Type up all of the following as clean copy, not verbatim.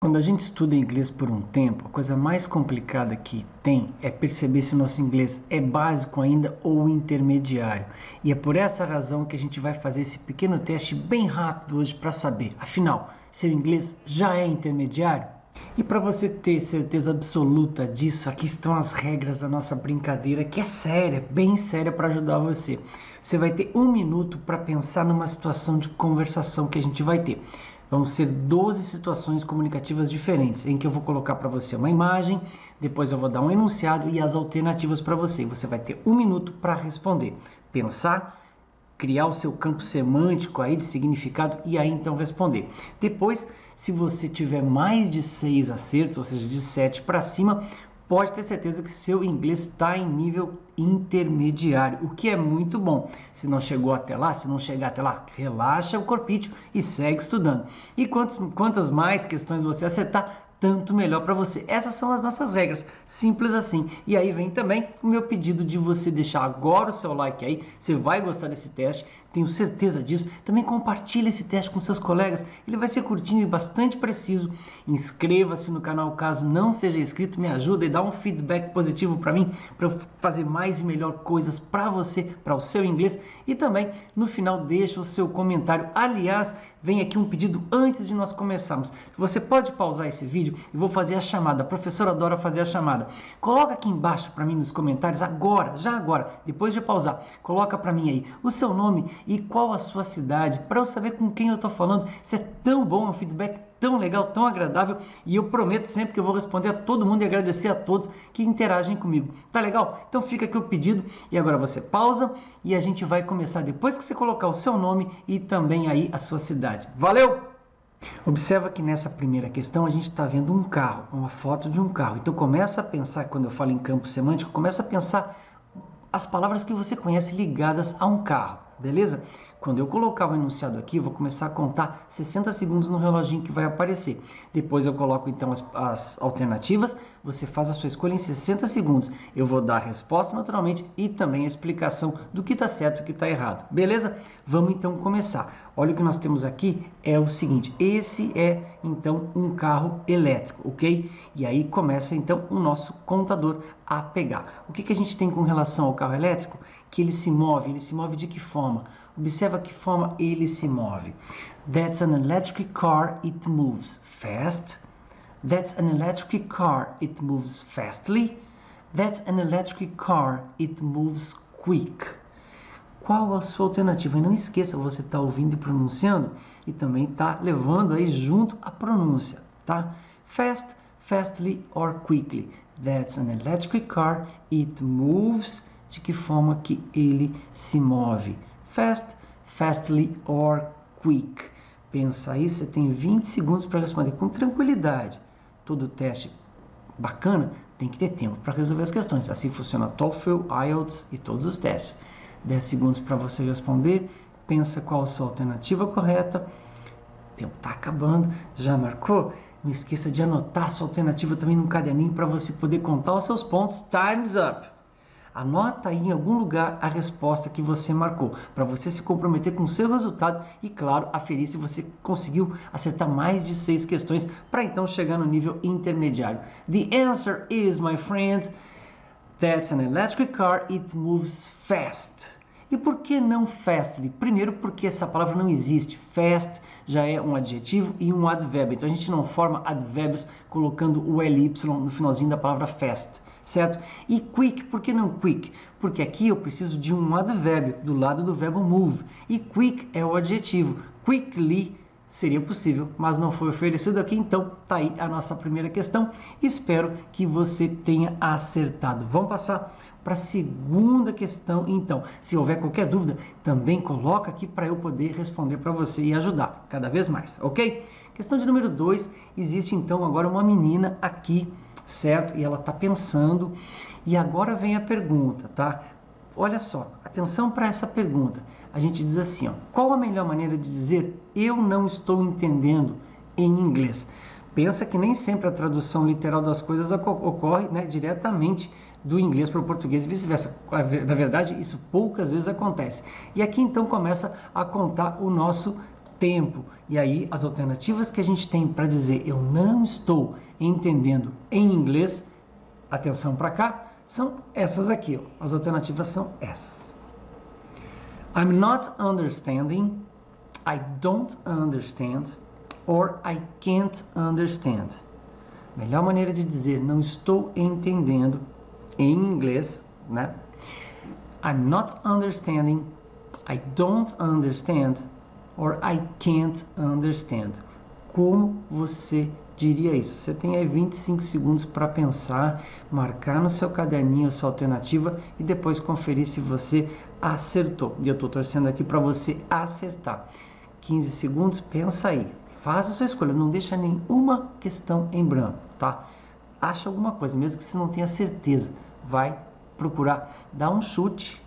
Quando a gente estuda inglês por um tempo, a coisa mais complicada que tem é perceber se o nosso inglês é básico ainda ou intermediário. E é por essa razão que a gente vai fazer esse pequeno teste bem rápido hoje para saber, afinal, seu inglês já é intermediário? E para você ter certeza absoluta disso, aqui estão as regras da nossa brincadeira, que é séria, bem séria para ajudar você. Você vai ter 1 minuto para pensar numa situação de conversação que a gente vai ter. Vão ser 12 situações comunicativas diferentes, em que eu vou colocar para você uma imagem, depois eu vou dar um enunciado e as alternativas para você. Você vai ter 1 minuto para responder, pensar, criar o seu campo semântico aí de significado e aí então responder. Depois, se você tiver mais de 6 acertos, ou seja, de 7 para cima, pode ter certeza que seu inglês está em nível intermediário, o que é muito bom. Se não chegou até lá, se não chegar até lá, relaxa o corpício e segue estudando. E quantas mais questões você acertar, tanto melhor para você. Essas são as nossas regras, simples assim. E aí vem também o meu pedido de você deixar agora o seu like aí, você vai gostar desse teste, tenho certeza disso. Também compartilhe esse teste com seus colegas, ele vai ser curtinho e bastante preciso. Inscreva-se no canal caso não seja inscrito, me ajuda e dá um feedback positivo para mim, para eu fazer mais e melhor coisas para você, para o seu inglês. E também no final deixa o seu comentário. Aliás, vem aqui um pedido antes de nós começarmos. Você pode pausar esse vídeo e vou fazer a chamada. A professora adora fazer a chamada. Coloca aqui embaixo para mim nos comentários agora, já agora, depois de pausar. Coloca para mim aí o seu nome e qual a sua cidade, para eu saber com quem eu estou falando. Isso é tão bom, é um feedback tão legal, tão agradável, e eu prometo sempre que eu vou responder a todo mundo e agradecer a todos que interagem comigo. Tá legal? Então fica aqui o pedido e agora você pausa e a gente vai começar depois que você colocar o seu nome e também aí a sua cidade. Valeu! Observa que nessa primeira questão a gente está vendo um carro, uma foto de um carro. Então começa a pensar, quando eu falo em campo semântico, começa a pensar as palavras que você conhece ligadas a um carro, beleza? Quando eu colocar o enunciado aqui, eu vou começar a contar 60 segundos no reloginho que vai aparecer. Depois eu coloco então as alternativas, você faz a sua escolha em 60 segundos. Eu vou dar a resposta naturalmente e também a explicação do que está certo e o que está errado. Beleza? Vamos então começar. Olha o que nós temos aqui, é o seguinte, esse é então um carro elétrico, ok? E aí começa então o nosso contador a pegar. O que a gente tem com relação ao carro elétrico? Que ele se move de que forma? Observa que forma ele se move. That's an electric car, it moves fast. That's an electric car, it moves fastly. That's an electric car, it moves quick. Qual a sua alternativa? E não esqueça, você está ouvindo e pronunciando e também está levando aí junto a pronúncia, tá? Fast, fastly or quickly. That's an electric car, it moves. De que forma que ele se move? Fast, fastly or quick. Pensa aí, você tem 20 segundos para responder com tranquilidade. Todo teste bacana tem que ter tempo para resolver as questões. Assim funciona TOEFL, IELTS e todos os testes. 10 segundos para você responder. Pensa qual a sua alternativa correta. O tempo está acabando. Já marcou? Não esqueça de anotar a sua alternativa também num caderninho para você poder contar os seus pontos. Time's up! Anota aí em algum lugar a resposta que você marcou, para você se comprometer com o seu resultado e, claro, aferir se você conseguiu acertar mais de 6 questões para então chegar no nível intermediário. The answer is, my friend, that's an electric car, it moves fast. E por que não fastly? Primeiro porque essa palavra não existe. Fast já é um adjetivo e um advérbio, então a gente não forma advérbios colocando o ly no finalzinho da palavra fast. Certo? E quick, por que não quick? Porque aqui eu preciso de um advérbio do lado do verbo move. E quick é o adjetivo. Quickly seria possível, mas não foi oferecido aqui, então tá aí a nossa primeira questão. Espero que você tenha acertado. Vamos passar para a segunda questão, então. Se houver qualquer dúvida, também coloca aqui para eu poder responder para você e ajudar cada vez mais, ok? Questão de número 2, existe então agora uma menina aqui, certo? E ela está pensando, e agora vem a pergunta, tá? Olha só, atenção para essa pergunta. A gente diz assim, ó, qual a melhor maneira de dizer eu não estou entendendo em inglês? Pensa que nem sempre a tradução literal das coisas ocorre, né, diretamente do inglês para o português e vice-versa. Na verdade, isso poucas vezes acontece. E aqui então começa a contar o nosso tempo. E aí as alternativas que a gente tem para dizer eu não estou entendendo em inglês, atenção para cá, são essas aqui, ó. As alternativas são essas. I'm not understanding, I don't understand, or I can't understand. Melhor maneira de dizer não estou entendendo em inglês, né? I'm not understanding, I don't understand, or I can't understand. Como você diria isso? Você tem aí 25 segundos para pensar, marcar no seu caderninho a sua alternativa e depois conferir se você acertou. E eu estou torcendo aqui para você acertar. 15 segundos, pensa aí. Faça a sua escolha, não deixa nenhuma questão em branco, tá? Acha alguma coisa, mesmo que você não tenha certeza. Vai procurar dar um chute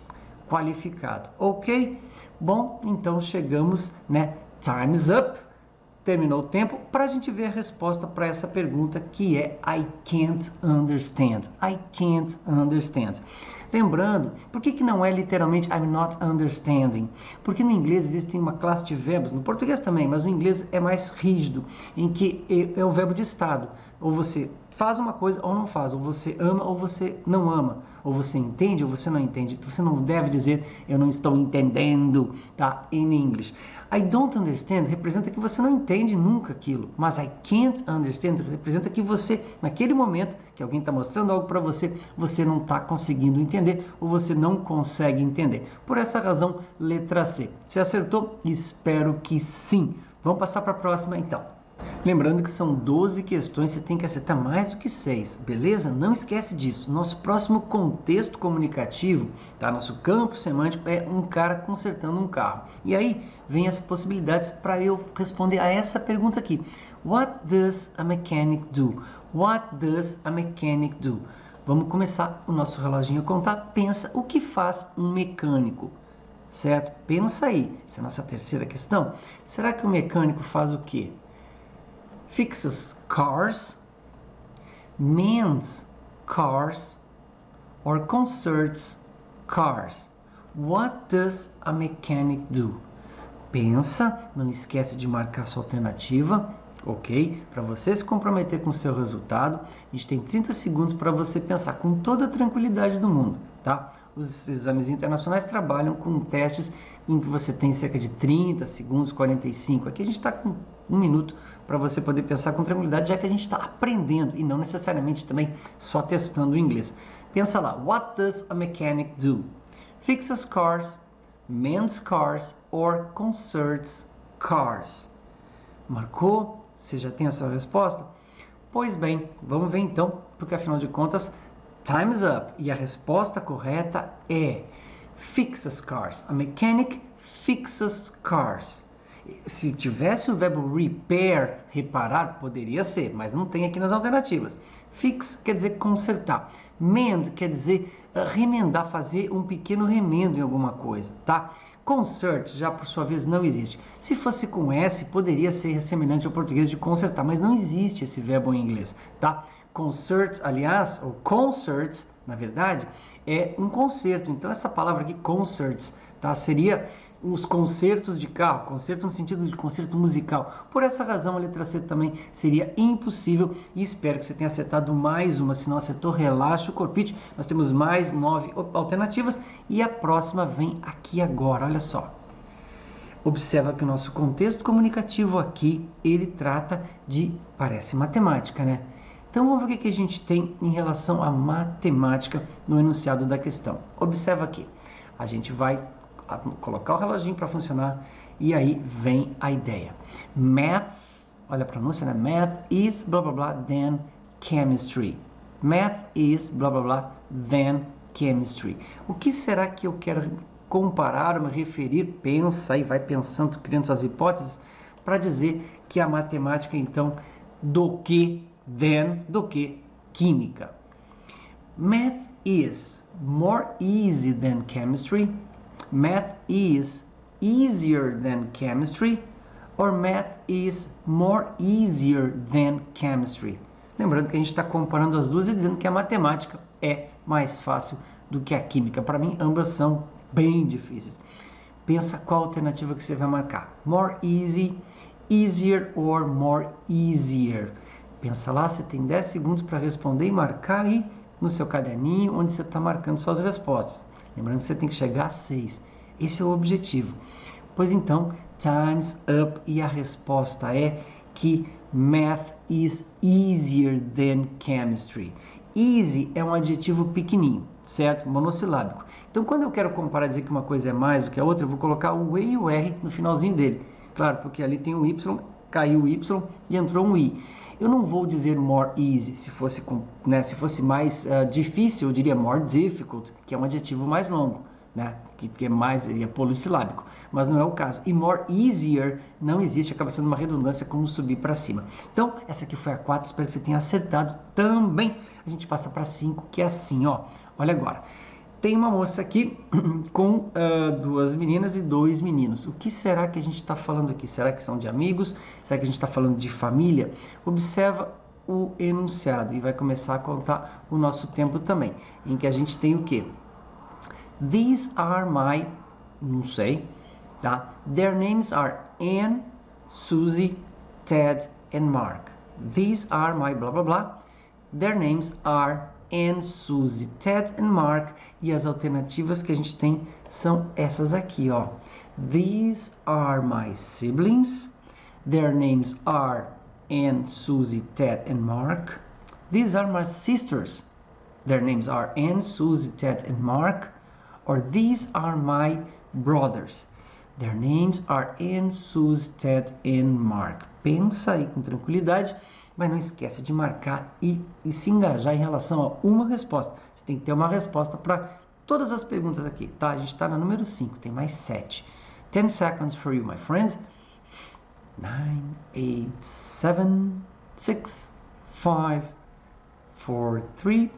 qualificado, ok? Bom, então chegamos, né? Time's up. Terminou o tempo para a gente ver a resposta para essa pergunta que é I can't understand. I can't understand. Lembrando, por que não é literalmente I'm not understanding? Porque no inglês existe uma classe de verbos, no português também, mas no inglês é mais rígido, em que é o verbo de estado. Ou você faz uma coisa ou não faz, ou você ama ou você não ama, ou você entende ou você não entende. Você não deve dizer eu não estou entendendo, tá? In English. I don't understand representa que você não entende nunca aquilo, mas I can't understand representa que você, naquele momento que alguém está mostrando algo para você, você não está conseguindo entender ou você não consegue entender. Por essa razão, letra C. Você acertou? Espero que sim. Vamos passar para a próxima então. Lembrando que são 12 questões, você tem que acertar mais do que 6, beleza? Não esquece disso. Nosso próximo contexto comunicativo, tá? Nosso campo semântico é um cara consertando um carro. E aí vem as possibilidades para eu responder a essa pergunta aqui. What does a mechanic do? What does a mechanic do? Vamos começar o nosso reloginho a contar. Pensa o que faz um mecânico, certo? Pensa aí. Essa é a nossa terceira questão. Será que o mecânico faz o quê? Fixes cars, mends cars, or conserts cars. What does a mechanic do? Pensa, não esquece de marcar sua alternativa, ok? Para você se comprometer com o seu resultado, a gente tem 30 segundos para você pensar com toda a tranquilidade do mundo, tá? Os exames internacionais trabalham com testes em que você tem cerca de 30 segundos, 45. Aqui a gente está com 1 minuto para você poder pensar com tranquilidade, já que a gente está aprendendo e não necessariamente também só testando o inglês. Pensa lá, what does a mechanic do? Fixes cars, mends cars, or conserts cars. Marcou? Você já tem a sua resposta? Pois bem, vamos ver então, porque afinal de contas, time's up. E a resposta correta é fixes cars. A mechanic fixes cars. Se tivesse o verbo repair, reparar, poderia ser, mas não tem aqui nas alternativas. Fix quer dizer consertar. Mend quer dizer remendar, fazer um pequeno remendo em alguma coisa, tá? Consert, já por sua vez, não existe. Se fosse com S, poderia ser semelhante ao português de consertar, mas não existe esse verbo em inglês, tá? Consert, aliás, ou concerts, na verdade, é um concerto. Então, essa palavra aqui, concerts, tá? Seria os concertos de carro, concerto no sentido de concerto musical. Por essa razão, a letra C também seria impossível e espero que você tenha acertado mais uma. Se não acertou, relaxa o corpite. Nós temos mais 9 alternativas e a próxima vem aqui agora, olha só. Observa que o nosso contexto comunicativo aqui, ele trata de, parece matemática, né? Então, vamos ver o que a gente tem em relação à matemática no enunciado da questão. Observa aqui, a gente vai colocar o reloginho para funcionar e aí vem a ideia. Math, olha a pronúncia, né? Math is blá blá blá than chemistry. Math is blá blá blá than chemistry. O que será que eu quero comparar, me referir? Pensa aí, vai pensando, criando suas hipóteses para dizer que a matemática, então, do que química. Math is more easy than chemistry. Math is easier than chemistry, or math is more easier than chemistry. Lembrando que a gente está comparando as duas e dizendo que a matemática é mais fácil do que a química. Para mim, ambas são bem difíceis. pensa qual alternativa que você vai marcar. More easy, easier or more easier. Pensa lá, você tem 10 segundos para responder e marcar aí no seu caderninho onde você está marcando suas respostas. Lembrando que você tem que chegar a 6. Esse é o objetivo. Pois então, time's up e a resposta é que math is easier than chemistry. Easy é um adjetivo pequenininho, certo? Monossilábico. Então, quando eu quero comparar, dizer que uma coisa é mais do que a outra, eu vou colocar o E e o R no finalzinho dele. Claro, porque ali tem um Y, caiu o Y e entrou um I. Eu não vou dizer more easy, se fosse mais difícil, eu diria more difficult, que é um adjetivo mais longo, né? que é polissilábico, mas não é o caso. E more easier não existe, acaba sendo uma redundância como subir para cima. Então, essa aqui foi a 4, espero que você tenha acertado também. A gente passa para 5, que é assim, ó. Olha agora. Tem uma moça aqui com 2 meninas e 2 meninos. O que será que a gente está falando aqui? Será que são de amigos? Será que a gente está falando de família? Observa o enunciado e vai começar a contar o nosso tempo também, em que a gente tem o quê? These are my, não sei, tá? Their names are Anne, Susie, Ted and Mark. These are my blá blá blá. Their names are Anne, Susie, Ted and Mark. E as alternativas que a gente tem são essas aqui, ó. These are my siblings. Their names are Anne, Susie, Ted and Mark. These are my sisters. Their names are Anne, Susie, Ted and Mark. Or these are my brothers. Their names are Anne, Susie, Ted and Mark. Pensa aí com tranquilidade, mas não esquece de marcar e se engajar em relação a uma resposta. Você tem que ter uma resposta para todas as perguntas aqui, tá? A gente está na número 5, tem mais 7. 10 seconds for you, my friends. 9, 8, 7, 6, 5, 4, 3,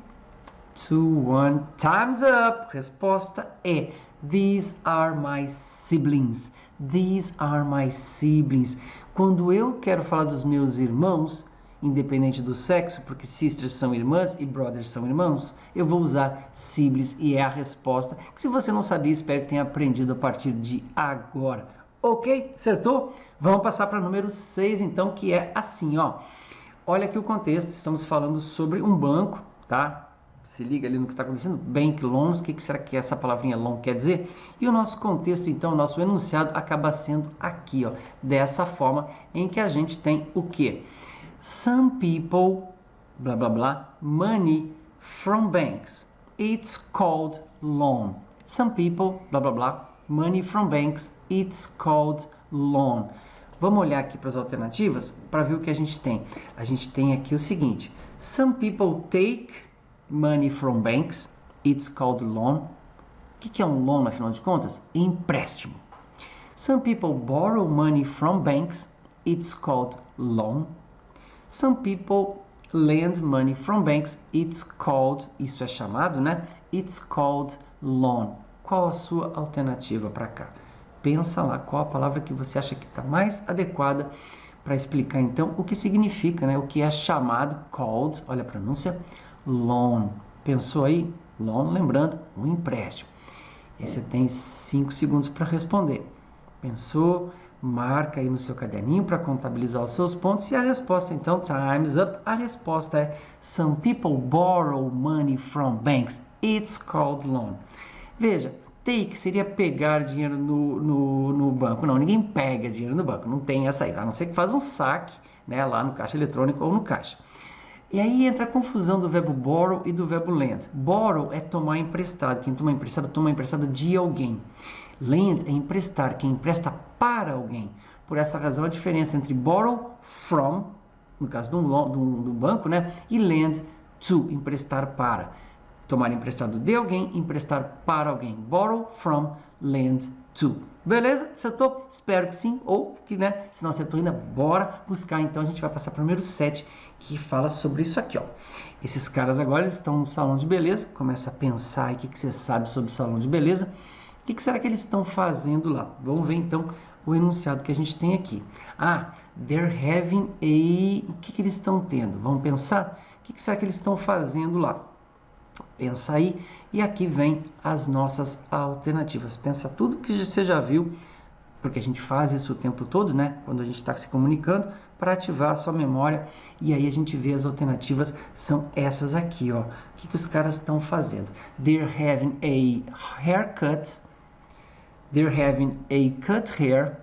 2, 1. Time's up! Resposta é These are my siblings. These are my siblings. Quando eu quero falar dos meus irmãos, independente do sexo, porque sisters são irmãs e brothers são irmãos, eu vou usar siblings e é a resposta que, se você não sabia, espero que tenha aprendido a partir de agora. Ok? Acertou? Vamos passar para o número 6, então, que é assim, ó. Olha aqui o contexto, estamos falando sobre um banco, tá? Se liga ali no que está acontecendo. Bank loans, o que será que essa palavrinha loan quer dizer? E o nosso contexto, então, o nosso enunciado acaba sendo aqui, ó, dessa forma, em que a gente tem o quê? Some people, blá blá blá, money from banks. It's called loan. Some people, blá blá blá, money from banks. It's called loan. Vamos olhar aqui para as alternativas para ver o que a gente tem. A gente tem aqui o seguinte: some people take money from banks. It's called loan. O que é um loan, afinal de contas? Empréstimo. Some people borrow money from banks. It's called loan. Some people lend money from banks. It's called, isso é chamado, né? It's called loan. Qual a sua alternativa para cá? Pensa lá qual a palavra que você acha que está mais adequada para explicar, então, o que significa, né? O que é chamado, called, olha a pronúncia, loan. Pensou aí? Loan, lembrando, um empréstimo. E você tem 5 segundos para responder. Pensou? Marca aí no seu caderninho para contabilizar os seus pontos. E a resposta, então, time's up. A resposta é some people borrow money from banks. It's called loan. Veja, take seria pegar dinheiro no banco. Não, ninguém pega dinheiro no banco. Não tem essa aí. A não ser que faz um saque, né, lá no caixa eletrônico ou no caixa. E aí entra a confusão do verbo borrow e do verbo lend. Borrow é tomar emprestado. Quem toma emprestado de alguém. Lend é emprestar, quem empresta para alguém. Por essa razão, a diferença entre borrow from, no caso do banco, né, e lend to, emprestar para. Tomar emprestado de alguém, emprestar para alguém. Borrow from, lend to. Beleza? Acertou? Espero que sim. Ou que, né, se não acertou ainda, bora buscar. Então, a gente vai passar para o número 7, que fala sobre isso aqui, ó. Esses caras agora eles estão no salão de beleza. Começa a pensar aí o que você sabe sobre o salão de beleza. O que será que eles estão fazendo lá? Vamos ver, então, o enunciado que a gente tem aqui. Ah, they're having a... O que eles estão tendo? Vamos pensar? O que será que eles estão fazendo lá? Pensa aí. E aqui vem as nossas alternativas. Pensa tudo que você já viu, porque a gente faz isso o tempo todo, né? Quando a gente está se comunicando, para ativar a sua memória. E aí a gente vê as alternativas, são essas aqui, ó. O que os caras estão fazendo? They're having a haircut, they're having a cut hair,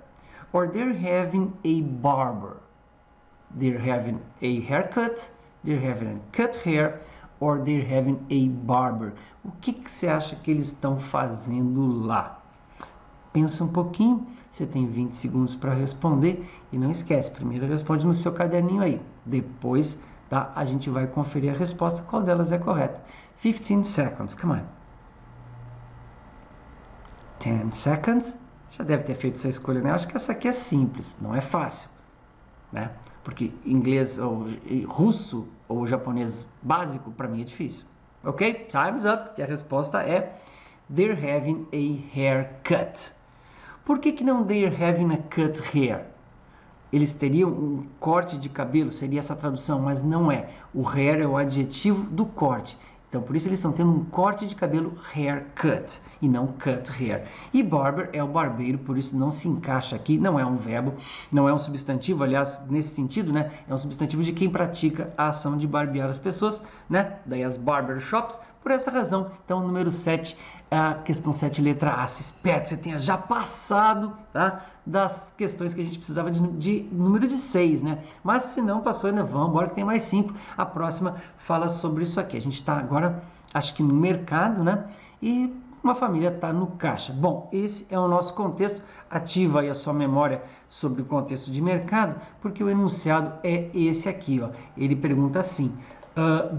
or they're having a barber. They're having a haircut, they're having a cut hair, or they're having a barber. O que você acha que eles estão fazendo lá? Pensa um pouquinho, você tem 20 segundos para responder e não esquece, primeiro responde no seu caderninho aí, depois tá, a gente vai conferir a resposta, qual delas é correta. 15 seconds, come on. 10 seconds, já deve ter feito sua escolha, né? Acho que essa aqui é simples, não é fácil, né? Porque inglês ou russo ou japonês básico para mim é difícil. Ok? Time's up, e a resposta é they're having a haircut. Por que não they're having a cut hair? Eles teriam um corte de cabelo, seria essa tradução, mas não é. O hair é o adjetivo do corte. Então, por isso eles estão tendo um corte de cabelo haircut e não cut hair. E barber é o barbeiro, por isso não se encaixa aqui, não é um verbo, não é um substantivo, aliás, nesse sentido, né? É um substantivo de quem pratica a ação de barbear as pessoas, né? Daí as barbershops. Por essa razão, então, número 7, a questão 7, letra A. Espero que você tenha já passado, tá? Das questões que a gente precisava de número de 6, né? Mas se não passou, ainda vamos embora que tem mais 5. A próxima fala sobre isso aqui. A gente está agora, acho que no mercado, né? E uma família está no caixa. Bom, esse é o nosso contexto. Ativa aí a sua memória sobre o contexto de mercado, porque o enunciado é esse aqui, ó. Ele pergunta assim: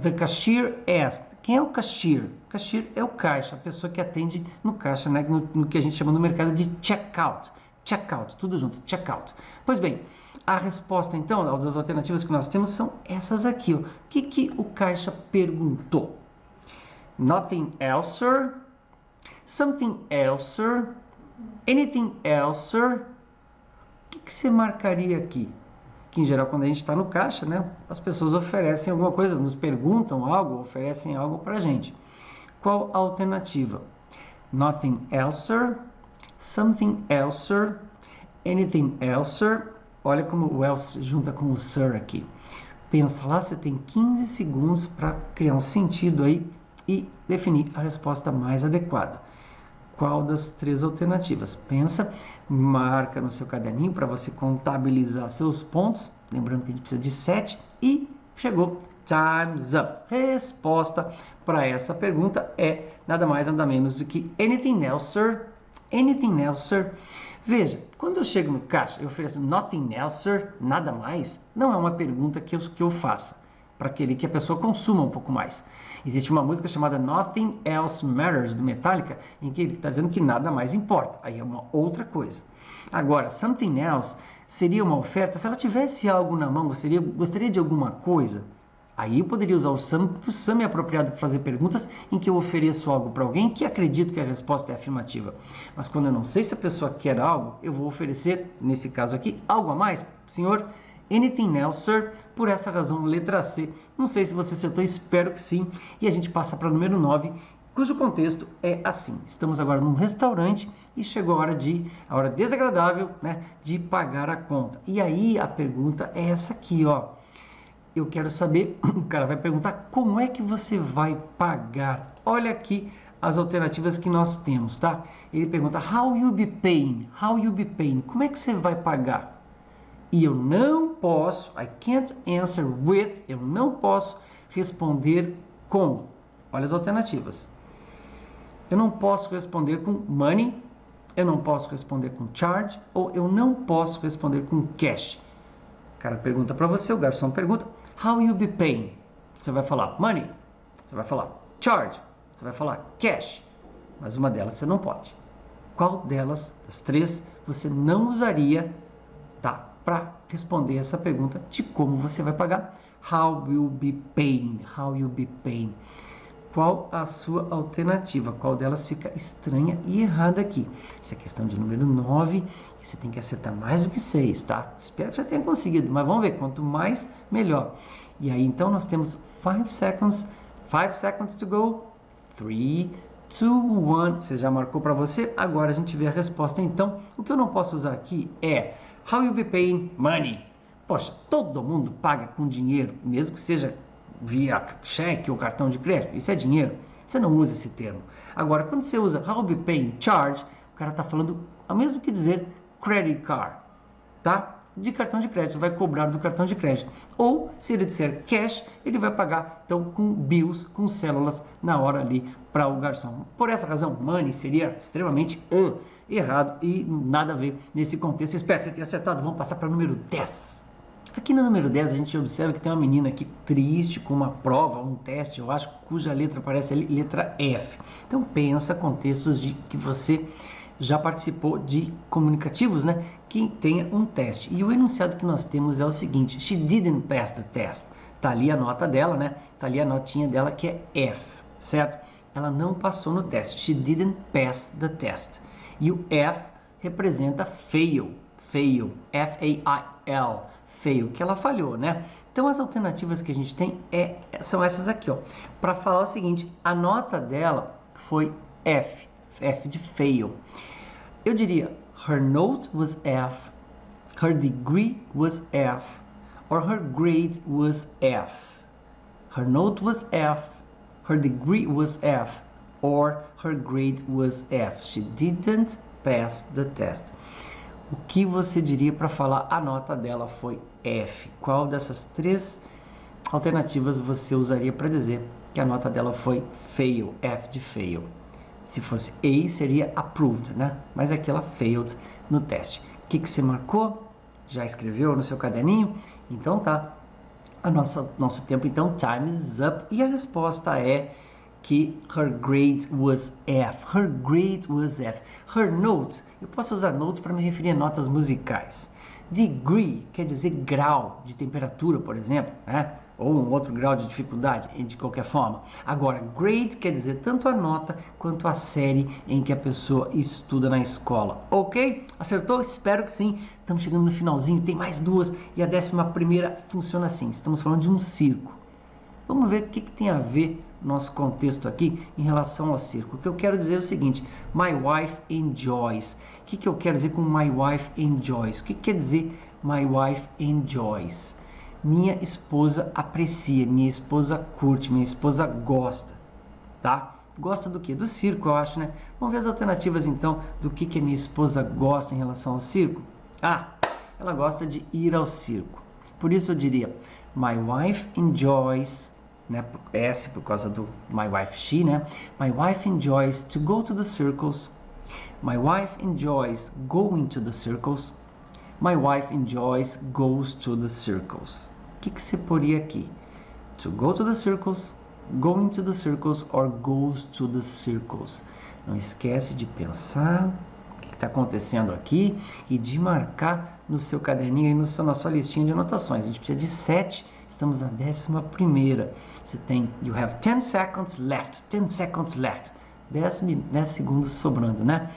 the cashier asked. Quem é o cashier? O cashier é o caixa, a pessoa que atende no caixa, né? no que a gente chama no mercado de checkout. Checkout, tudo junto, checkout. Pois bem, a resposta então, das alternativas que nós temos são essas aqui. Ó. O que o caixa perguntou? Nothing else, sir? Something else, sir? Anything else, sir? O que você marcaria aqui? Que em geral, quando a gente está no caixa, né, as pessoas oferecem alguma coisa, nos perguntam algo, oferecem algo para a gente. Qual a alternativa? Nothing else, sir? Something else, sir? Anything else, sir? Olha como o else junta com o sir aqui. Pensa lá, você tem 15 segundos para criar um sentido aí e definir a resposta mais adequada. Qual das 3 alternativas? Pensa, marca no seu caderninho para você contabilizar seus pontos. Lembrando que a gente precisa de 7 e chegou. Time's up. Resposta para essa pergunta é nada mais, nada menos do que anything else, sir? Anything else, sir? Veja, quando eu chego no caixa e ofereço nothing else, sir? Nada mais? Não é uma pergunta que eu faça para querer que a pessoa consuma um pouco mais. Existe uma música chamada Nothing Else Matters, do Metallica, em que ele está dizendo que nada mais importa. Aí é uma outra coisa. Agora, something else seria uma oferta, se ela tivesse algo na mão, gostaria de alguma coisa, aí eu poderia usar o some, porque o some é apropriado para fazer perguntas em que eu ofereço algo para alguém que acredito que a resposta é afirmativa. Mas quando eu não sei se a pessoa quer algo, eu vou oferecer, nesse caso aqui, algo a mais. Senhor, anything else, sir? Por essa razão, letra C. Não sei se você acertou, espero que sim. E a gente passa para o número 9, cujo contexto é assim. Estamos agora num restaurante e chegou a hora desagradável, né, de pagar a conta. E aí a pergunta é essa aqui, ó. Eu quero saber, o cara vai perguntar, como é que você vai pagar? Olha aqui as alternativas que nós temos, tá? Ele pergunta, how you be paying? How you be paying? Como é que você vai pagar? E eu não posso, I can't answer with, eu não posso responder com. Olha as alternativas. Eu não posso responder com money, eu não posso responder com charge, ou eu não posso responder com cash. O cara pergunta para você, o garçom pergunta, how you be paying? Você vai falar money, você vai falar charge, você vai falar cash, mas uma delas você não pode. Qual delas, das 3, você não usaria, tá, para responder essa pergunta de como você vai pagar? How will be paying? How you be paying? Qual a sua alternativa? Qual delas fica estranha e errada aqui? Essa é questão de número 9, e você tem que acertar mais do que 6, tá? Espero que já tenha conseguido, mas vamos ver, quanto mais, melhor. E aí, então, nós temos 5 seconds, 5 seconds to go. 3, 2, 1. Você já marcou para você? Agora a gente vê a resposta. Então, o que eu não posso usar aqui é how you be paying money. Poxa, todo mundo paga com dinheiro, mesmo que seja via cheque ou cartão de crédito. Isso é dinheiro. Você não usa esse termo. Agora, quando você usa how you be paying charge, o cara está falando ao mesmo que dizer credit card, tá? De cartão de crédito, vai cobrar do cartão de crédito. Ou, se ele disser cash, ele vai pagar, então, com bills, com células, na hora ali para o garçom. Por essa razão, money seria extremamente errado e nada a ver nesse contexto. Espero que você tenha acertado. Vamos passar para o número 10. Aqui no número 10, a gente observa que tem uma menina aqui triste com uma prova, um teste, eu acho, cuja letra aparece ali, letra F. Então, pensa contextos de que você já participou de comunicativos, né, que tenha um teste. E o enunciado que nós temos é o seguinte: she didn't pass the test. Tá ali a nota dela, né? Tá ali a notinha dela que é F, certo? Ela não passou no teste. She didn't pass the test. E o F representa fail, fail, F-A-I-L, fail, que ela falhou, né? Então as alternativas que a gente tem são essas aqui, ó. Para falar o seguinte, a nota dela foi F, F de fail. Eu diria, her note was F, her degree was F, or her grade was F. Her note was F, her degree was F, or her grade was F. She didn't pass the test. O que você diria para falar a nota dela foi F? Qual dessas três alternativas você usaria para dizer que a nota dela foi fail, F de fail? Se fosse A, seria approved, né? Mas aqui ela failed no teste. O que você marcou? Já escreveu no seu caderninho? Então tá. Nosso tempo, então, time is up. E a resposta é que her grade was F. Her grade was F. Her note, eu posso usar note para me referir a notas musicais. Degree quer dizer grau de temperatura, por exemplo, né? Ou um outro grau de dificuldade, de qualquer forma. Agora, grade quer dizer tanto a nota quanto a série em que a pessoa estuda na escola. Ok? Acertou? Espero que sim. Estamos chegando no finalzinho, tem mais duas. E a 11ª funciona assim. Estamos falando de um circo. Vamos ver o que tem a ver nosso contexto aqui em relação ao circo. O que eu quero dizer é o seguinte: my wife enjoys. O que eu quero dizer com my wife enjoys? O que quer dizer my wife enjoys? Minha esposa aprecia, minha esposa curte, minha esposa gosta, tá? Gosta do quê? Do circo, eu acho, né? Vamos ver as alternativas, então, do que a minha esposa gosta em relação ao circo. Ah, ela gosta de ir ao circo. Por isso eu diria, my wife enjoys, né? S por causa do my wife, she, né? My wife enjoys to go to the circus. My wife enjoys going to the circus. My wife enjoys goes to the circus. O que você poria aqui? To go to the circus, going to the circus, or goes to the circus. Não esquece de pensar o que está acontecendo aqui e de marcar no seu caderninho e na sua listinha de anotações. A gente precisa de 7, estamos na 11ª. Você tem, you have 10 seconds left, 10 seconds left. 10 segundos sobrando, né?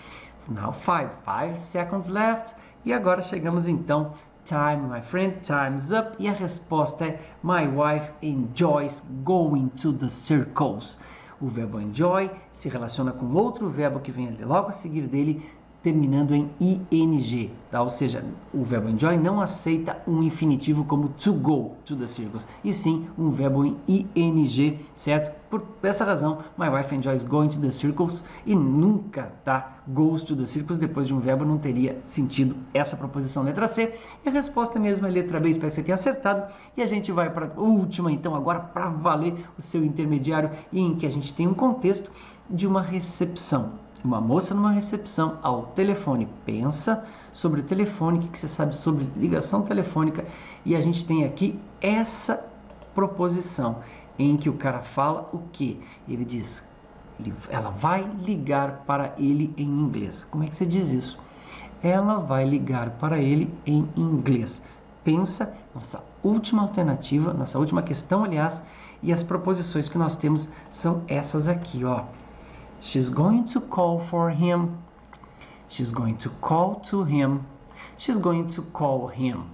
Now 5 seconds left. E agora chegamos então, time, my friend, time's up. E a resposta é, my wife enjoys going to the circus. O verbo enjoy se relaciona com outro verbo que vem logo a seguir dele, terminando em ing, tá? Ou seja, o verbo enjoy não aceita um infinitivo como to go to the circus, e sim um verbo em ing, certo? Por essa razão, my wife enjoys going to the circus, e nunca, tá? Goes to the circus depois de um verbo não teria sentido essa proposição. Letra C, e a resposta mesmo é letra B. Espero que você tenha acertado, e a gente vai para a última, então, agora para valer o seu intermediário, em que a gente tem um contexto de uma recepção. Uma moça numa recepção ao telefone. Pensa sobre o telefone, o que você sabe sobre ligação telefônica. E a gente tem aqui essa proposição em que o cara fala o quê? Ele diz, ela vai ligar para ele em inglês. Como é que você diz isso? Ela vai ligar para ele em inglês. Pensa, nossa última alternativa, nossa última questão, aliás, e as proposições que nós temos são essas aqui, ó. She's going to call for him. She's going to call to him. She's going to call him.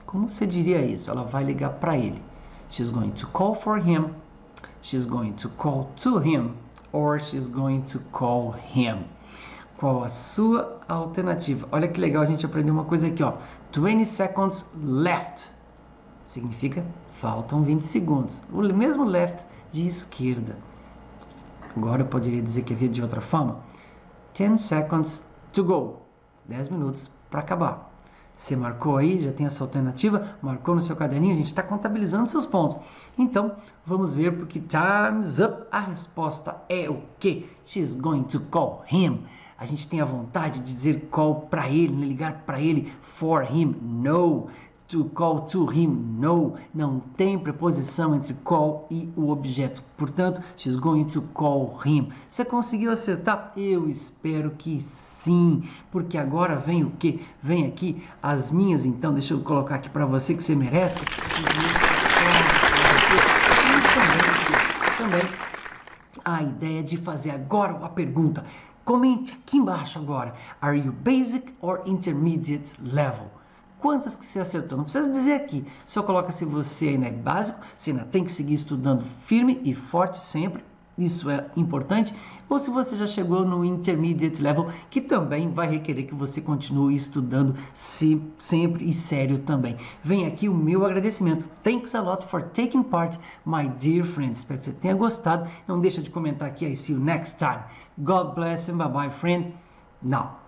Como você diria isso? Ela vai ligar para ele. She's going to call for him. She's going to call to him or she's going to call him. Qual a sua alternativa? Olha que legal, a gente aprendeu uma coisa aqui, ó. 20 seconds left. Significa faltam 20 segundos. O mesmo left de esquerda. Agora eu poderia dizer que havia de outra forma. 10 seconds to go. 10 minutos para acabar. Você marcou aí, já tem essa alternativa, marcou no seu caderninho, a gente está contabilizando seus pontos. Então, vamos ver porque time's up. A resposta é o quê? She's going to call him. A gente tem a vontade de dizer call para ele, ligar para ele, for him, no. To call to him, no. Não tem preposição entre call e o objeto. Portanto, she's going to call him. Você conseguiu acertar? Eu espero que sim. Porque agora vem o quê? Vem aqui as minhas, então. Deixa eu colocar aqui para você que você merece. E também a ideia de fazer agora a pergunta. Comente aqui embaixo agora. Are you basic or intermediate level? Quantas que você acertou? Não precisa dizer aqui. Só coloca se você ainda é básico, se ainda tem que seguir estudando firme e forte sempre. Isso é importante. Ou se você já chegou no intermediate level, que também vai requerer que você continue estudando sempre e sério também. Vem aqui o meu agradecimento. Thanks a lot for taking part, my dear friends. Espero que você tenha gostado. Não deixa de comentar aqui. I see you next time. God bless and bye bye, friend. Now.